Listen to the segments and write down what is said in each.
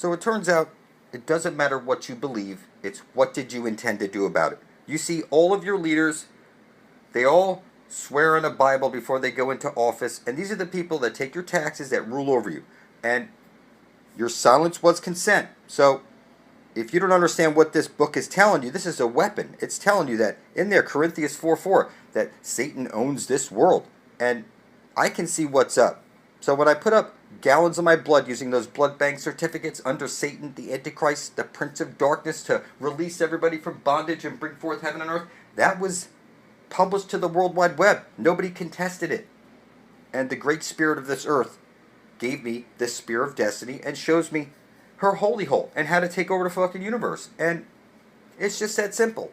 So it turns out it doesn't matter what you believe, it's what did you intend to do about it. You see, all of your leaders, they all swear in a Bible before they go into office, and these are the people that take your taxes that rule over you. And your silence was consent. So if you don't understand what this book is telling you, this is a weapon. It's telling you that in there, Corinthians 4:4, that Satan owns this world. And I can see what's up. So when I put up gallons of my blood using those blood bank certificates under Satan, the Antichrist, the Prince of Darkness, to release everybody from bondage and bring forth heaven and earth, that was published to the World Wide Web. Nobody contested it. And the great spirit of this earth gave me this spear of destiny and shows me her holy hole and how to take over the fucking universe. And it's just that simple.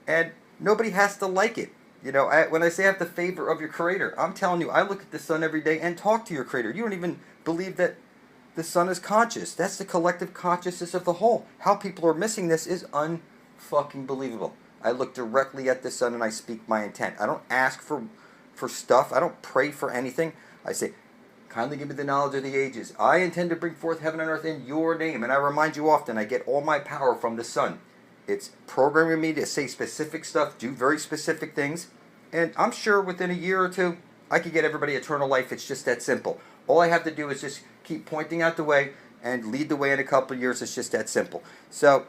And nobody has to like it. You know, when I say I have the favor of your creator, I'm telling you, I look at the sun every day and talk to your creator. You don't even believe that the sun is conscious. That's the collective consciousness of the whole. How people are missing this is unfucking believable. I look directly at the sun and I speak my intent. I don't ask for stuff. I don't pray for anything. I say, kindly give me the knowledge of the ages. I intend to bring forth heaven and earth in your name. And I remind you often, I get all my power from the sun. It's programming me to say specific stuff, do very specific things. And I'm sure within a year or two, I could get everybody eternal life. It's just that simple. All I have to do is just keep pointing out the way and lead the way in a couple of years. It's just that simple. So,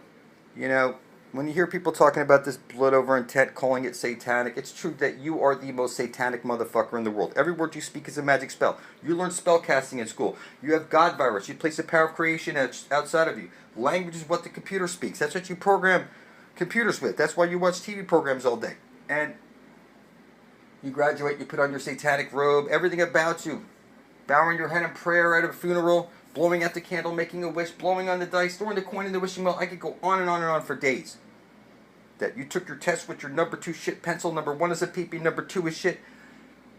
you know, when you hear people talking about this blood over intent, calling it satanic, it's true that you are the most satanic motherfucker in the world. Every word you speak is a magic spell. You learn spell casting in school. You have God virus. You place the power of creation outside of you. Language is what the computer speaks. That's what you program computers with. That's why you watch TV programs all day. And you graduate, you put on your satanic robe, everything about you. Bowing your head in prayer at a funeral, blowing out the candle, making a wish, blowing on the dice, throwing the coin in the wishing well. I could go on and on and on for days. That you took your test with your number 2 shit pencil. Number 1 is a peepee, number 2 is shit.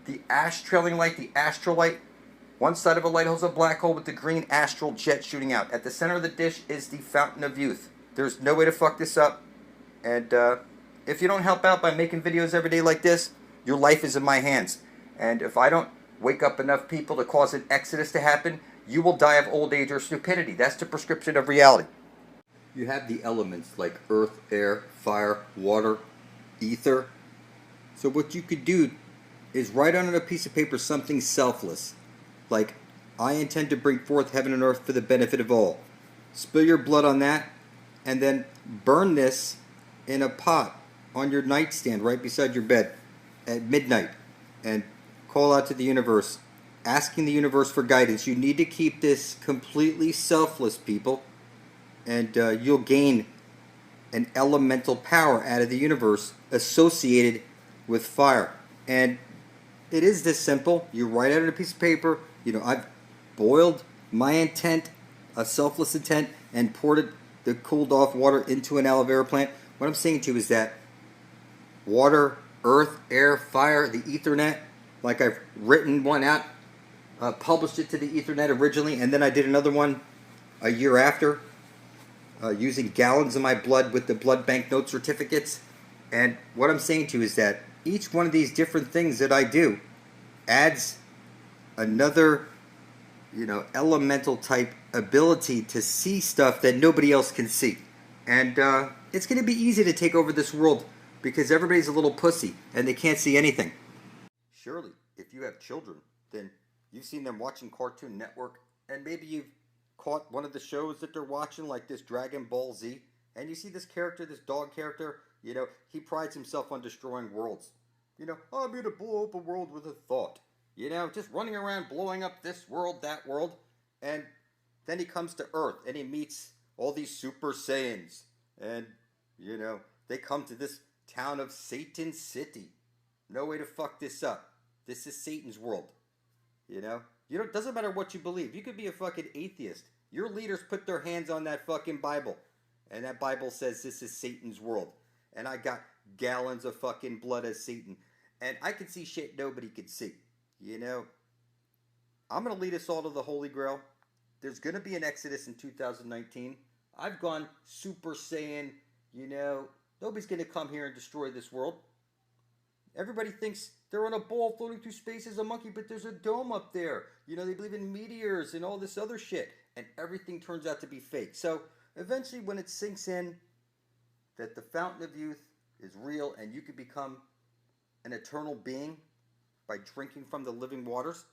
The ash trailing light, the astral light. One side of a light hole is a black hole with the green astral jet shooting out. At the center of the dish is the fountain of youth. There's no way to fuck this up. And if you don't help out by making videos every day like this, your life is in my hands. And if I don't wake up enough people to cause an exodus to happen, you will die of old age or stupidity. That's the prescription of reality. You have the elements like earth, air, fire, water, ether. So what you could do is write on a piece of paper something selfless. Like, I intend to bring forth heaven and earth for the benefit of all. Spill your blood on that, and then burn this in a pot on your nightstand right beside your bed at midnight. And call out to the universe, asking the universe for guidance. You need to keep this completely selfless, people. And you'll gain an elemental power out of the universe associated with fire. And it is this simple. You write out on a piece of paper, you know, I've boiled my intent, a selfless intent, and poured the cooled off water into an aloe vera plant. What I'm saying to you is that water, earth, air, fire, the Ethernet, like I've written one out, published it to the Ethernet originally, and then I did another one a year after, using gallons of my blood with the blood bank note certificates. And what I'm saying to you is that each one of these different things that I do adds another, you know, elemental type ability to see stuff that nobody else can see. And it's going to be easy to take over this world because everybody's a little pussy and they can't see anything. Surely, if you have children, then you've seen them watching Cartoon Network, and maybe you've caught one of the shows that they're watching, like this Dragon Ball Z, and you see this character, this dog character, you know, he prides himself on destroying worlds. You know, I'm here to blow up a world with a thought. You know, just running around blowing up this world, that world, and then he comes to Earth and he meets all these Super Saiyans, and, you know, they come to this town of Satan City. No way to fuck this up. This is Satan's world. You know? It doesn't matter what you believe. You could be a fucking atheist. Your leaders put their hands on that fucking Bible. And that Bible says this is Satan's world. And I got gallons of fucking blood as Satan. And I can see shit nobody could see. You know? I'm going to lead us all to the Holy Grail. There's going to be an Exodus in 2019. I've gone Super Saiyan. You know, nobody's going to come here and destroy this world. Everybody thinks they're on a ball floating through space as a monkey, but there's a dome up there. You know, they believe in meteors and all this other shit. and everything turns out to be fake. So eventually when it sinks in that the fountain of youth is real and you can become an eternal being by drinking from the living waters,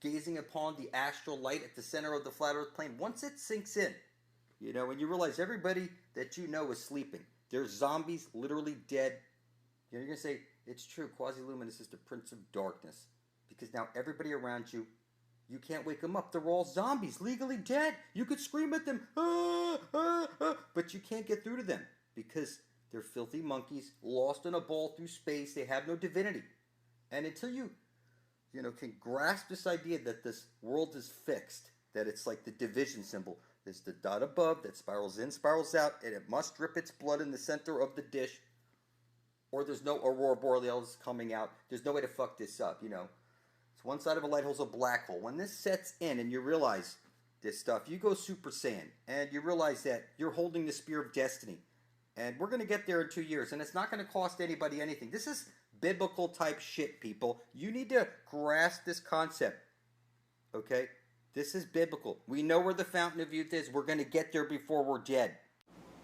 gazing upon the astral light at the center of the flat earth plane, once it sinks in, and you realize everybody that you know is sleeping. There's zombies literally dead. You're going to say, it's true, QuasiLuminous is the Prince of Darkness. Because now everybody around you, you can't wake them up. They're all zombies, legally dead. You could scream at them, ah, ah, ah, but you can't get through to them because they're filthy monkeys, lost in a ball through space. They have no divinity. And until you can grasp this idea that this world is fixed, that it's like the division symbol. There's the dot above that spirals in, spirals out, and it must drip its blood in the center of the dish, or there's no aurora borealis coming out. There's no way to fuck this up, It's one side of a light hole's a black hole. When this sets in and you realize this stuff, you go Super Saiyan, and you realize that you're holding the Spear of Destiny. And we're going to get there in 2 years, and it's not going to cost anybody anything. This is biblical type shit, people. You need to grasp this concept, okay? This is biblical. We know where the fountain of youth is. We're going to get there before we're dead.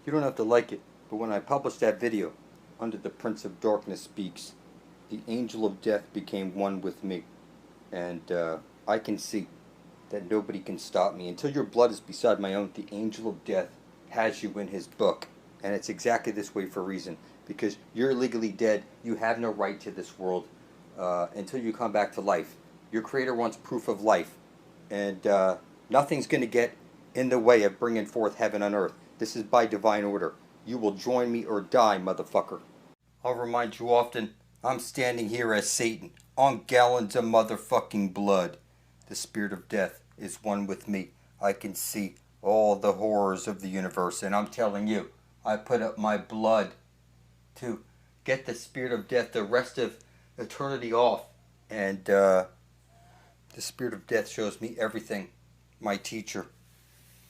You don't have to like it, but when I published that video, Under the Prince of Darkness Speaks, the angel of death became one with me. And I can see that nobody can stop me. Until your blood is beside my own, the angel of death has you in his book. And it's exactly this way for a reason. Because you're legally dead. You have no right to this world until you come back to life. Your creator wants proof of life. And nothing's going to get in the way of bringing forth heaven on earth. This is by divine order. You will join me or die, motherfucker. I'll remind you often, I'm standing here as Satan, on gallons of motherfucking blood. The spirit of death is one with me. I can see all the horrors of the universe, and I'm telling you, I put up my blood to get the spirit of death the rest of eternity off. And the spirit of death shows me everything. My teacher.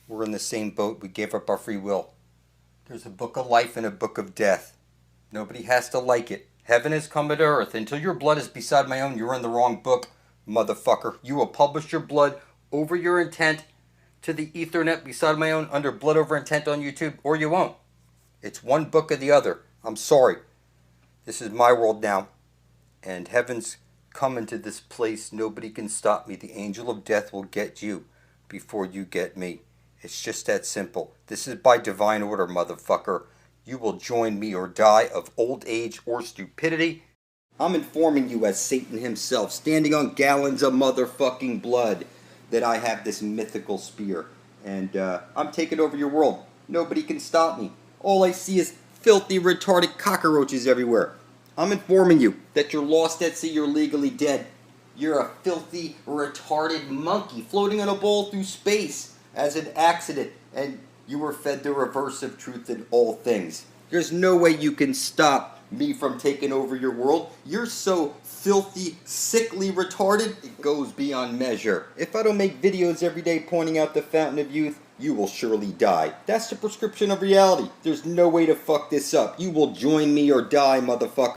We're in the same boat. We gave up our free will. There's a book of life and a book of death. Nobody has to like it. Heaven is coming to earth. Until your blood is beside my own, you're in the wrong book, motherfucker. You will publish your blood over your intent to the Ethernet beside my own under blood over intent on YouTube, or you won't. It's one book or the other. I'm sorry. This is my world now. And heaven's coming to this place. Nobody can stop me. The angel of death will get you before you get me. It's just that simple. This is by divine order, motherfucker. You will join me or die of old age or stupidity. I'm informing you as Satan himself, standing on gallons of motherfucking blood, that I have this mythical spear. And I'm taking over your world. Nobody can stop me. All I see is filthy, retarded cockroaches everywhere. I'm informing you that you're lost at sea, you're legally dead. You're a filthy, retarded monkey floating on a ball through space as an accident, and you were fed the reverse of truth in all things. There's no way you can stop me from taking over your world. You're so filthy, sickly, retarded, it goes beyond measure. If I don't make videos every day pointing out the fountain of youth, you will surely die. That's the prescription of reality. There's no way to fuck this up. You will join me or die, motherfucker.